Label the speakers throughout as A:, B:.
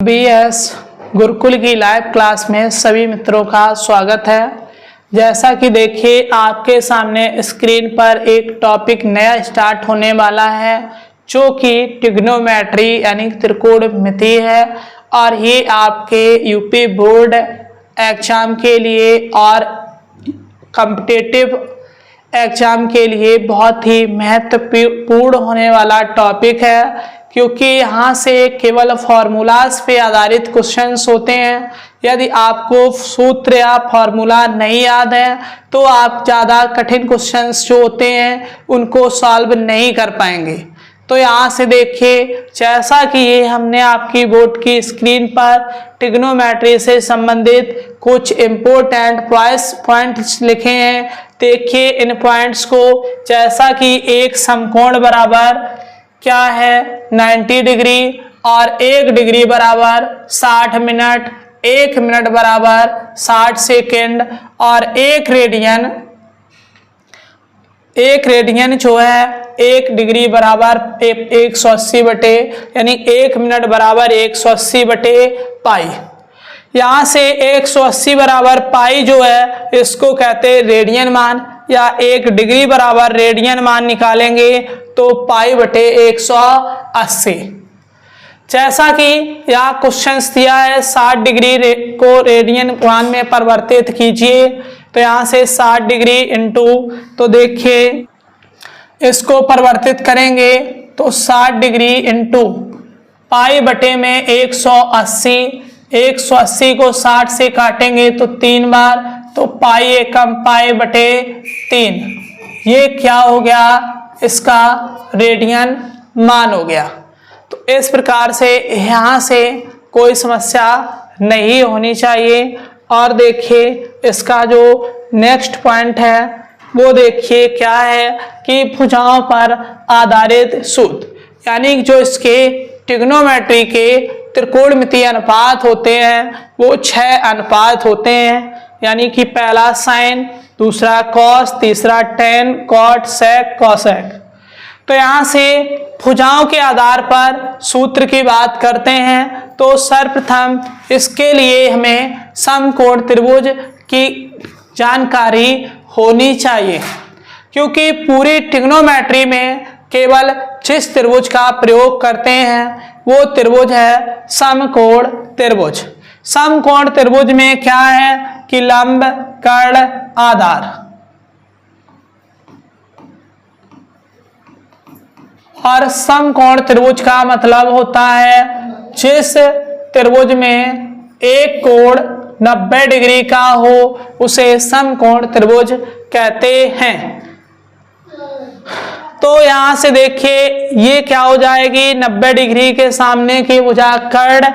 A: BS Gurukul की live class में सभी मित्रों का स्वागत है। जैसा कि देखिए आपके सामने स्क्रीन पर एक टॉपिक नया स्टार्ट होने वाला है जो कि ट्रिग्नोमेट्री यानी त्रिकोणमिति है और ये आपके यूपी बोर्ड एग्जाम के लिए और कॉम्पिटिटिव एग्जाम के लिए बहुत ही महत्वपूर्ण होने वाला टॉपिक है, क्योंकि यहाँ से केवल फॉर्मूलाज पे आधारित क्वेश्चंस होते हैं। यदि आपको सूत्र या फॉर्मूला नहीं याद है तो आप ज़्यादा कठिन क्वेश्चंस जो होते हैं उनको सॉल्व नहीं कर पाएंगे। तो यहाँ से देखिए, जैसा कि ये हमने आपकी बोर्ड की स्क्रीन पर ट्रिग्नोमेट्री से संबंधित कुछ इम्पोर्टेंट पॉइंट्स लिखे हैं। देखिए इन पॉइंट्स को, जैसा कि एक समकोण बराबर क्या है 90 डिग्री और 1 डिग्री बराबर 60 मिनट, 1 मिनट बराबर 60 सेकेंड और 1 रेडियन जो है 1 डिग्री बराबर 180 बटे यानी 1 मिनट बराबर 180 बटे पाई। यहाँ से 180 बराबर पाई जो है इसको कहते हैं रेडियन मान, या 1 डिग्री बराबर रेडियन मान निकालेंगे तो पाई बटे 180। जैसा कि यहाँ क्वेश्चन दिया है 60 डिग्री को रेडियन मान में परिवर्तित कीजिए, तो यहाँ से 60 डिग्री इंटू, तो देखिए इसको परिवर्तित करेंगे तो 60 डिग्री इंटू पाई बटे में 180, 180 को 60 से काटेंगे तो 3 बार, तो पाई एकम पाई बटे 3। ये क्या हो गया, इसका रेडियन मान हो गया। तो इस प्रकार से यहाँ से कोई समस्या नहीं होनी चाहिए। और देखिए इसका जो नेक्स्ट पॉइंट है वो देखिए क्या है कि भुजाओं पर आधारित सूत्र, यानी जो इसके ट्रिग्नोमेट्री के त्रिकोणमितीय अनुपात होते हैं वो 6 अनुपात होते हैं, यानी कि पहला साइन, दूसरा कॉस, तीसरा टेन, कॉट, सेक, कोसेक। तो यहाँ से भुजाओं के आधार पर सूत्र की बात करते हैं तो सर्वप्रथम इसके लिए हमें समकोण त्रिभुज की जानकारी होनी चाहिए, क्योंकि पूरी ट्रिग्नोमेट्री में केवल जिस त्रिभुज का प्रयोग करते हैं वो त्रिभुज है समकोण त्रिभुज। समकोण त्रिभुज में क्या है कि लंब, कर्ण, आधार। और समकोण त्रिभुज का मतलब होता है जिस त्रिभुज में एक कोण 90 डिग्री का हो उसे समकोण त्रिभुज कहते हैं। तो यहां से देखिए ये क्या हो जाएगी, 90 डिग्री के सामने की भुजा कर्ण,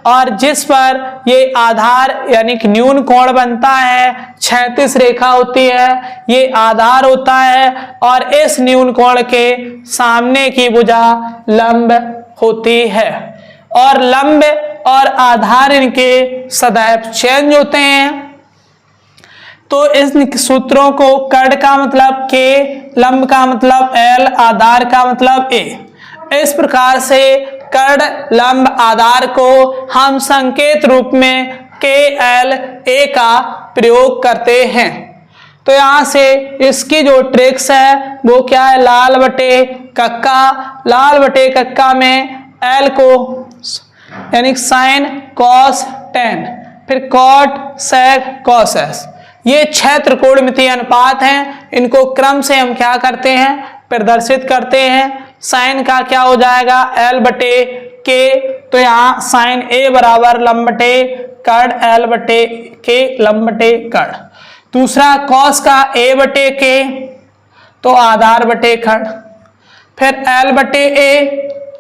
A: और जिस पर ये आधार यानी कि न्यून कोण बनता है, क्षैतिज रेखा होती है, ये आधार होता है, और इस न्यून कोण के सामने की भुजा लंब होती है। और लंब और आधार इनके सदैव चेंज होते हैं। तो इस सूत्रों को कर्ण का मतलब K, लंब का मतलब L, आधार का मतलब A। इस प्रकार से कर्ण, लंब, आधार को हम संकेत रूप में KL, A का प्रयोग करते हैं। तो यहाँ से इसकी जो ट्रिक्स है वो क्या है, लाल बटे कक्का, लाल बटे कक्का में L को यानी साइन, कॉस, टेन, फिर कॉट, सेक, कोसेस। ये 6 त्रिकोणमितीय अनुपात हैं। इनको क्रम से हम क्या करते हैं, प्रदर्शित करते हैं। साइन का क्या हो जाएगा, L बटे K, तो यहाँ साइन A बराबर लंब बटे कर्ण, L बटे K, लंब बटे कर्ण। दूसरा कॉस का A बटे K, तो आधार बटे कर्ण। फिर L बटे A,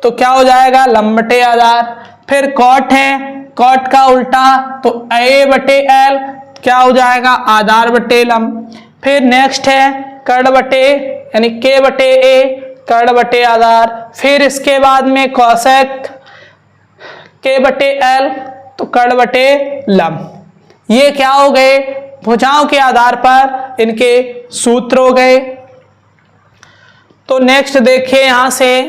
A: तो क्या हो जाएगा, लंब बटे आधार। फिर कॉट है, कॉट का उल्टा, तो A बटे L, क्या हो जाएगा, आधार बटे लंब। फिर नेक्स्ट है कर्ण बटे यानी K बटे A, कर्ण बटे आधार। फिर इसके बाद में कोसेक K बटे L, तो कर्ण बटे लंब। ये क्या हो गए, भुजाओं के आधार पर इनके सूत्र हो गए। तो नेक्स्ट देखिए यहाँ से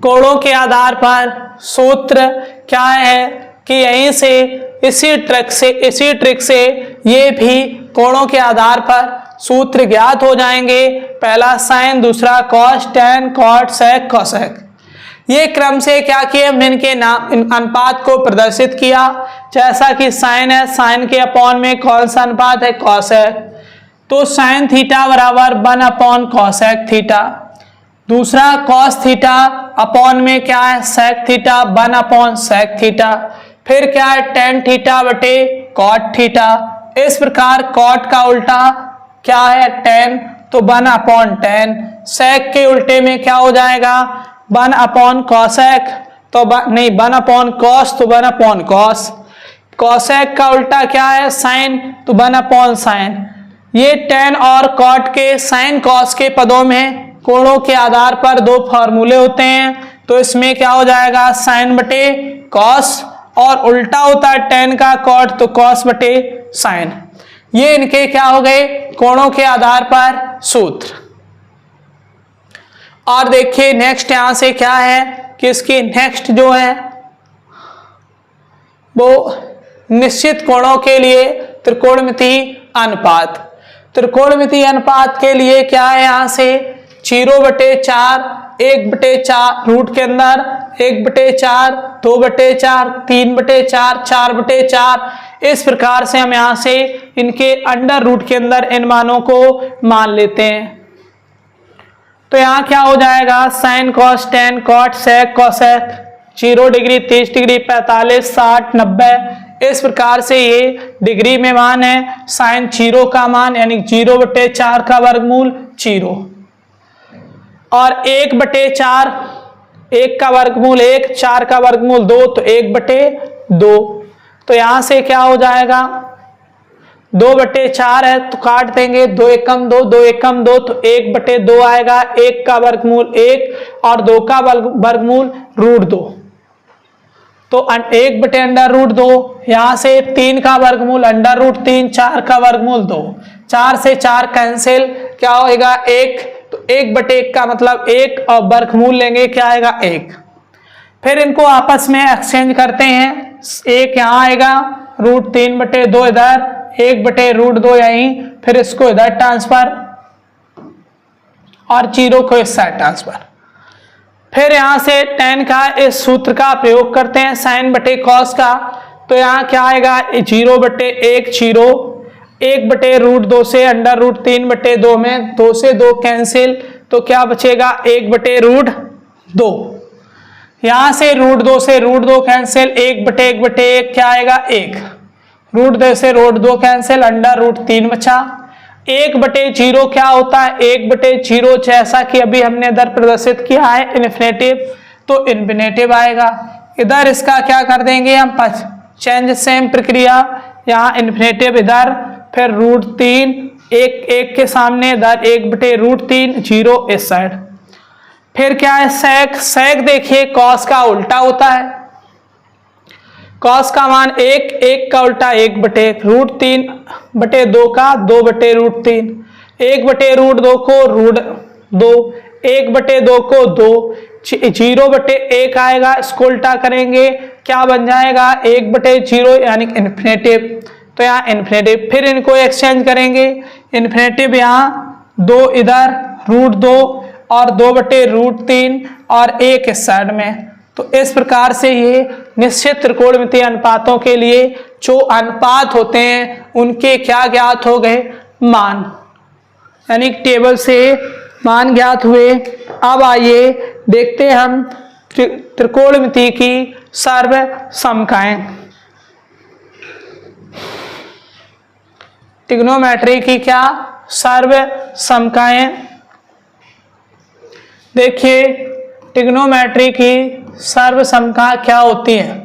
A: कोणों के आधार पर सूत्र क्या है कि यहीं से इसी ट्रिक से ये भी कोणों के आधार पर सूत्र ज्ञात हो जाएंगे। पहला साइन, दूसरा cos, tan, cot, sec, cosec. ये क्रम से क्या किए हमने इन अनुपात को प्रदर्शित किया। जैसा कि साइन है, साइन के अपॉन में कौन सा अनुपात है, कॉसेक। तो साइन थीटा बराबर 1 अपॉन कॉसेक थीटा। दूसरा कॉस थीटा अपॉन में क्या है, sec theta, 1 upon sec theta. फिर क्या है, टेन थीटा बटे कॉट थीटा। इस प्रकार कॉट का उल्टा क्या है, टेन, तो 1 अपॉन टेन। सेक के उल्टे में क्या हो जाएगा, 1 अपॉन कॉसेक, तो नहीं 1 अपॉन कॉस, तो 1 अपॉन कॉस। कॉसेक का उल्टा क्या है, साइन, तो 1 अपॉन साइन। ये टेन और कॉट के साइन कॉस के पदों में कोणों के आधार पर दो फॉर्मूले होते हैं, तो इसमें क्या हो जाएगा, साइन बटे कॉस, और उल्टा होता है टेन का कॉट, तो कॉस बटे साइन। ये इनके क्या हो गए, कोणों के आधार पर सूत्र। और देखिए नेक्स्ट यहां से क्या है कि इसकी नेक्स्ट जो है वो निश्चित कोणों के लिए त्रिकोणमितीय अनुपात। त्रिकोणमितीय अनुपात के लिए क्या है, यहां से 0/4, 1/4 रूट के अंदर 1/4, 2/4, 3/4, 4/4। इस प्रकार से हम यहां से इनके अंडर रूट के अंदर इन मानों को मान लेते हैं। तो यहां क्या हो जाएगा, sine cos tan cot sec cosec, 0 degree, 30 degree, 45, 60, 90। इस प्रकार से ये डिग्री में मान है। साइन 0 का मान यानी 0/4 का वर्गमूल 0, और 1/4, 1 का वर्गमूल 1, 4 का वर्गमूल 2, तो 1/2। तो यहां से क्या हो जाएगा, 2/4 है तो काट देंगे, 2 एकम 2, 2 एकम 2, तो 1/2 आएगा। 1 का वर्गमूल 1 और 2 का वर्गमूल √2, तो 1/√2। यहां से 3 का वर्गमूल √3, 4 का वर्गमूल 2, 4 से 4 कैंसिल, क्या होगा 1, तो 1/1 का मतलब 1, और वर्गमूल लेंगे क्या आएगा 1। फिर इनको आपस में एक्सचेंज करते हैं, 1 यहाँ आएगा, √3/2 इधर, 1/√2 यहीं, फिर इसको इधर ट्रांसफर और 0 को इस साइड ट्रांसफर। फिर यहां से टेन का इस सूत्र का प्रयोग करते हैं साइन बटे कॉस का, तो यहाँ क्या आएगा 0/1 0, 1/√2 से √3/2 में 2 से 2 कैंसिल, तो क्या बचेगा 1/√2। यहां से √2 से √2 कैंसिल, 1/1/1 क्या आएगा 1, √2 से √2 कैंसिल, √3 बचा। 1/0 क्या होता है, 1/0 जैसा कि अभी हमने इधर प्रदर्शित किया है इन्फिनेटिव, तो इन्फिनेटिव आएगा। इधर इसका क्या कर देंगे हम, चेंज सेम प्रक्रिया, यहाँ इन्फिनेटिव इधर, फिर √3, 1 के सामने इधर 1/√3, 0 इस साइड। फिर क्या है सेक, सेक देखिए कॉस का उल्टा होता है, कॉस का मान 1, 1 का उल्टा 1/1, √3/2 का 2/√3, 1/√2 को √2, 1/2 को 2, 0/1 आएगा, इसको उल्टा करेंगे क्या बन जाएगा 1/0 यानी इन्फिनेटिव, तो यहाँ इन्फिनेटिव। फिर इनको एक्सचेंज करेंगे, इन्फिनेटिव यहाँ 2 इधर, √2 और 2/√3 और 1 इस साइड में। तो इस प्रकार से ये निश्चित त्रिकोणमितीय अनुपातों के लिए जो अनुपात होते हैं उनके क्या ज्ञात हो गए, मान, यानी टेबल से मान ज्ञात हुए। अब आइए देखते हैं हम त्रिकोणमिति की सर्व समकाएं। ट्रिग्नोमेट्री की क्या सर्व समकाएं, देखिए ट्रिग्नोमेट्री की सर्व समका क्या होती है।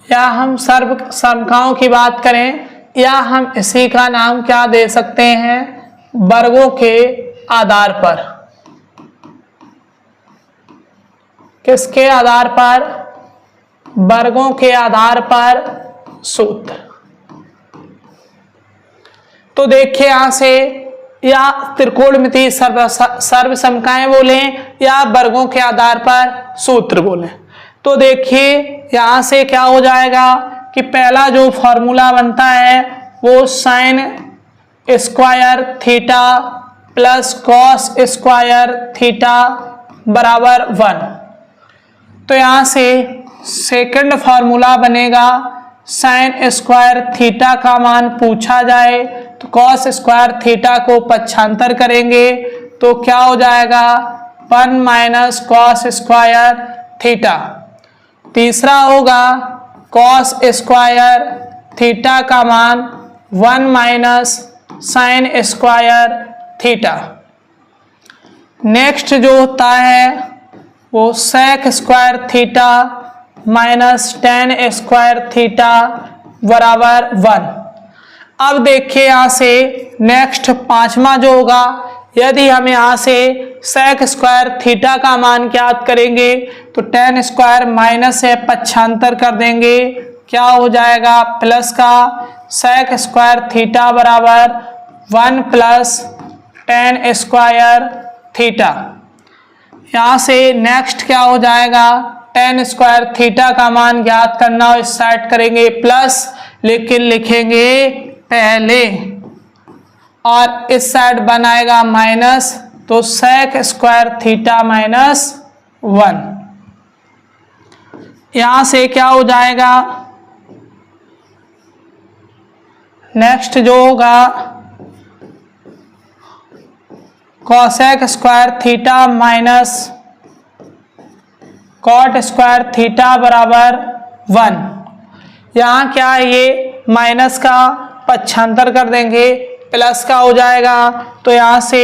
A: या हम सर्व समकाओं की बात करें, या हम इसी का नाम क्या दे सकते हैं, वर्गों के आधार पर। किसके आधार पर? वर्गों के आधार पर सूत्र। तो देखिए यहां से या त्रिकोणमितीय सर्वसमकाएं बोले या वर्गों के आधार पर सूत्र बोले। तो देखिए यहां से क्या हो जाएगा कि पहला जो फॉर्मूला बनता है वो sign square theta plus cos square theta बराबर 1। तो यहां से सेकंड फॉर्मूला बनेगा साइन स्क्वायर थीटा का मान पूछा जाए तो कॉस स्क्वायर थीटा को पक्षांतर करेंगे तो क्या हो जाएगा 1 माइनस कॉस स्क्वायर थीटा। तीसरा होगा कॉस स्क्वायर थीटा का मान 1 minus sine square theta. Next जो होता है वो sec square theta minus tan square theta बराबर 1। अब देखिए यहां से नेक्स्ट पांचवा जो होगा, यदि हम यहां से सेक स्क्वायर थीटा का मान ज्ञात करेंगे तो टेन स्क्वायर माइनस से पक्षांतर कर देंगे, क्या हो जाएगा प्लस का सेक स्क्वायर थीटा बराबर 1 प्लस टेन स्क्वायर थीटा। यहां से नेक्स्ट क्या हो जाएगा टेन स्क्वायर थीटा का मान ज्ञात करना हो, इस साइड करेंगे प्लस लेकिन लिखेंगे पहले और इस साइड बनाएगा माइनस तो सेक स्क्वायर थीटा माइनस 1। यहां से क्या हो जाएगा नेक्स्ट जो होगा cosec square theta minus cot square theta बराबर 1। यहाँ क्या है ये माइनस का पक्षांतर कर देंगे प्लस का हो जाएगा तो यहाँ से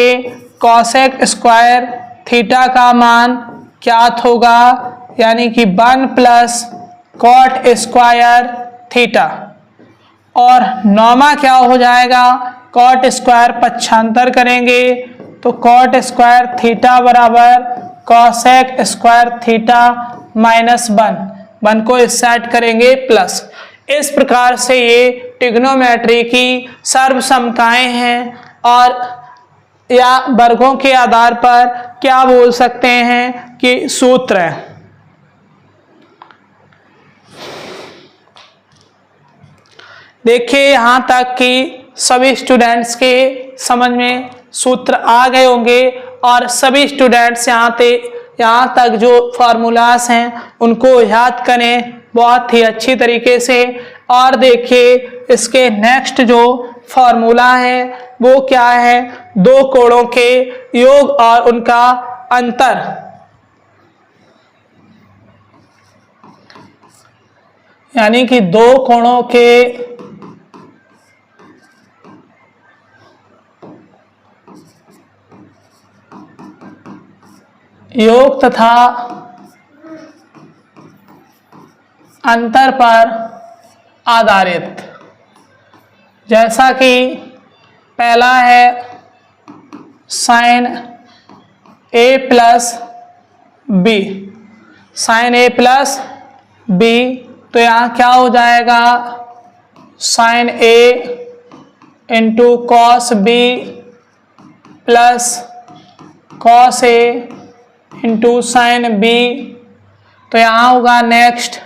A: कॉसेक स्क्वायर थीटा का मान ज्ञात होगा यानी कि 1 प्लस कॉट स्क्वायर थीटा। और नौमा क्या हो जाएगा कॉट स्क्वायर पक्षांतर करेंगे तो कॉट स्क्वायर थीटा बराबर कॉसेक स्क्वायर थीटा माइनस 1 को इस साइड करेंगे प्लस। इस प्रकार से ये ट्रिग्नोमेट्री की सर्वसमकाएं हैं और या वर्गों के आधार पर क्या बोल सकते हैं कि सूत्र है। देखिए यहाँ तक कि सभी स्टूडेंट्स के समझ में सूत्र आ गए होंगे और सभी स्टूडेंट्स यहाँ तक जो फार्मूलास हैं उनको याद करें बहुत ही अच्छी तरीके से। और देखिए इसके नेक्स्ट जो फार्मूला है वो क्या है, दो कोणों के योग और उनका अंतर। यानी कि दो कोणों के योग तथा अंतर पर आधारित। जैसा कि पहला है sine A plus B, sine A plus B, तो यहाँ क्या हो जाएगा sine A into cos B plus cos A into sine B. तो यहाँ होगा next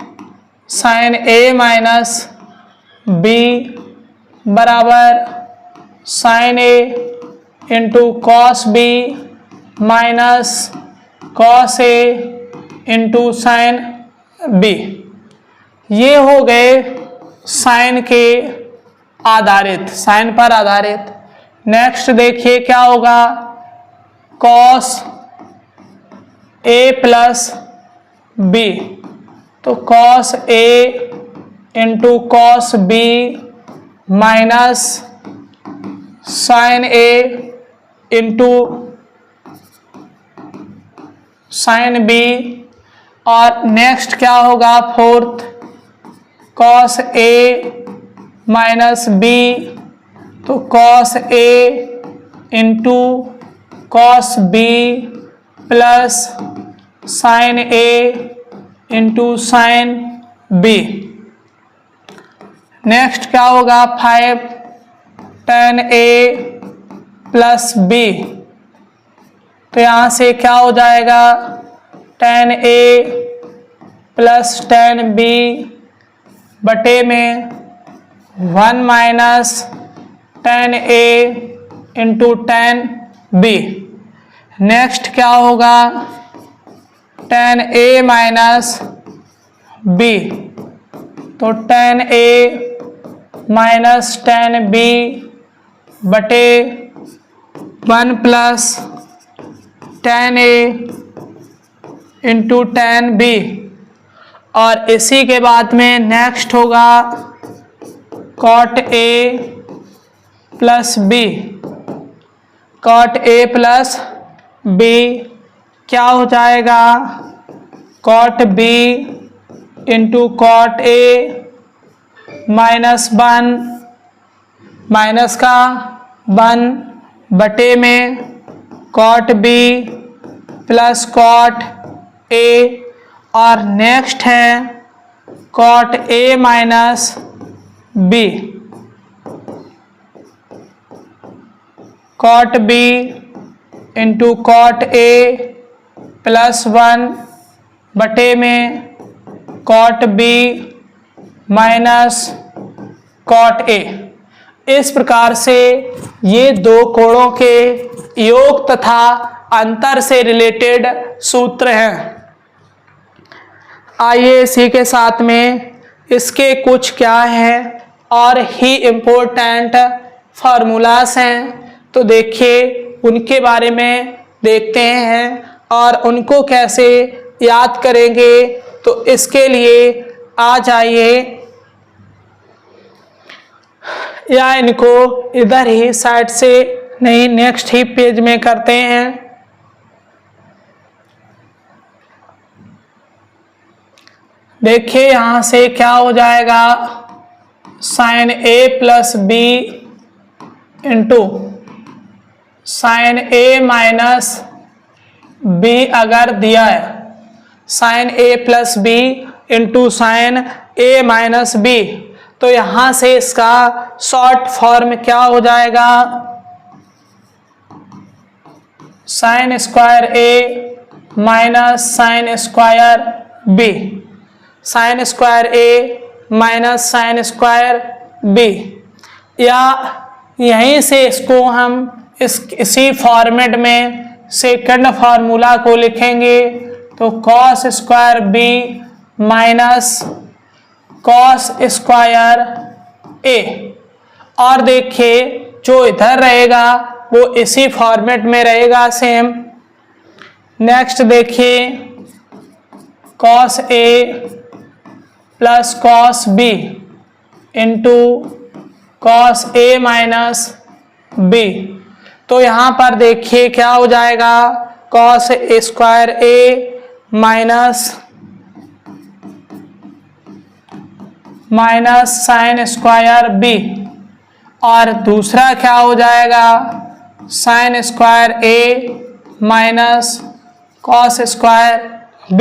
A: sine A minus B बराबर sine A into cos B minus cos A into sine B. ये हो गए साइन के आधारित, साइन पर आधारित। नेक्स्ट देखिए क्या होगा कॉस ए प्लस बी, तो cos A into cos B minus sine A into sine B. और नेक्स्ट क्या होगा fourth cos A minus B, तो cos A into cos B plus sine A into sine B. Next क्या होगा 5 tan A plus B, तो यहाँ से क्या हो जाएगा tan A plus tan B बटे में 1 minus tan A into tan B। Next क्या होगा tan A माइनस B, तो tan A minus tan B बटे 1 plus tan A into tan B। और इसी के बाद में नेक्स्ट होगा cot A plus B। cot A plus B क्या हो जाएगा cot B into cot A minus 1 minus का 1 बटे में cot B plus cot A। और नेक्स्ट है cot A minus B। cot B into cot A plus 1 बटे में cot B minus cot A। इस प्रकार से ये दो कोणों के योग तथा अंतर से रिलेटेड सूत्र हैं। आइए इसी के साथ में इसके कुछ क्या हैं और ही इम्पोर्टेंट फार्मूलास हैं, तो देखिए उनके बारे में देखते हैं और उनको कैसे याद करेंगे। तो इसके लिए आ जाइए या इनको इधर ही साइड से नहीं नेक्स्ट ही पेज में करते हैं। देखिए यहां से क्या हो जाएगा sine A plus B into sine A minus B अगर दिया है sine A plus B into sine A minus B, तो यहां से इसका शॉर्ट फॉर्म क्या हो जाएगा sine square A minus sine square B। Sine square A minus sine square B, या यहीं से इसको हम इसी फॉर्मेट में सेकंड फार्मूला को लिखेंगे, तो cos square B minus cos square A। और देखिए जो इधर रहेगा वो इसी फॉर्मेट में रहेगा सेम। नेक्स्ट देखिए cos A plus cos B into cos A minus B, तो यहाँ पर देखिए क्या हो जाएगा cos square A minus sine square B। और दूसरा क्या हो जाएगा sine square A minus cos square B।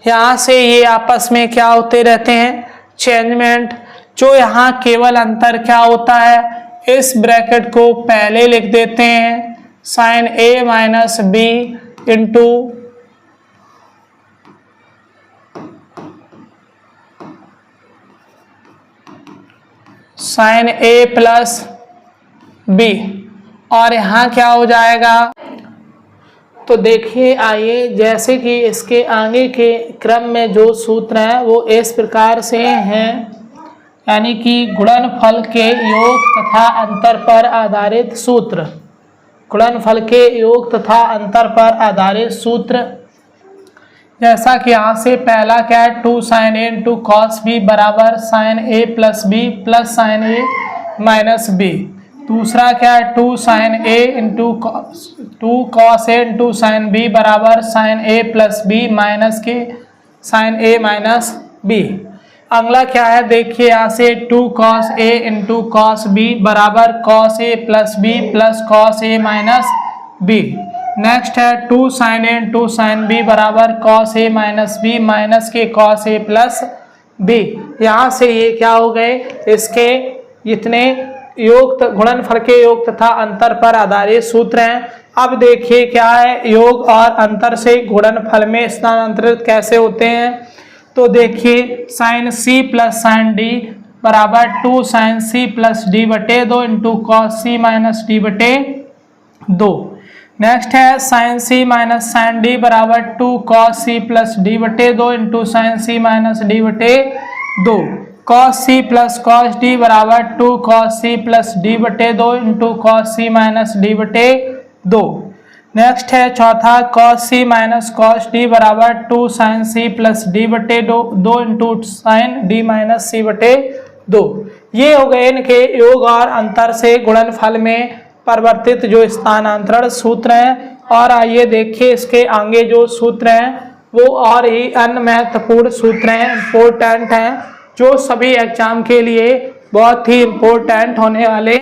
A: यहाँ से ये आपस में क्या होते रहते हैं चेंजमेंट। जो यहाँ केवल अंतर क्या होता है इस ब्रैकेट को पहले लिख देते हैं sine A minus B into sine A plus B। और यहाँ क्या हो जाएगा तो देखिए आइए जैसे कि इसके आगे के क्रम में जो सूत्र हैं वो इस प्रकार से हैं, यानी कि गुणनफल के योग तथा अंतर पर आधारित सूत्र। गुणनफल के योग तथा अंतर पर आधारित सूत्र जैसा कि यहाँ से पहला क्या है 2 sine A into cos B बराबर sine A plus B plus sine A minus B। दूसरा क्या है 2 sine A into 2 cos A into sine B बराबर sine A plus B minus के साइन A माइनस B। अगला क्या है देखिए यहाँ से 2 cos A into cos B बराबर cos A plus B plus cos A minus B। Next है 2 sin a × sin b बराबर cos a minus B minus के cos a प्लस बी। यहाँ से ये क्या हो गए, इसके इतने योग गुणनफल के योग तथा अंतर पर आधारित सूत्र हैं। अब देखिए क्या है, योग और अंतर से गुणनफल में स्थानांतरित कैसे होते हैं। तो देखिए sin c plus sin d बराबर 2 sin c प्लस d बटे 2 into cos c minus d बटे 2। नेक्स्ट है sin c minus sin d बराबर 2 cos c प्लस d बटे 2 into sin c minus d बटे 2। cos c plus cos d बराबर 2 cos c plus d बटे 2 into cos c minus d बटे 2। Next है चौथा cos c minus cos d बराबर 2 sin c plus d बटे 2 into sin d minus c बटे 2। ये हो गए इनके योग और अंतर से गुणनफल में परिवर्तित जो स्थानांतरण सूत्र हैं। और आइए देखिए इसके आगे जो सूत्र हैं वो और ही अन्य महत्वपूर्ण सूत्र हैं, इम्पोर्टेंट हैं, जो सभी एग्जाम के लिए बहुत ही इम्पोर्टेंट होने वाले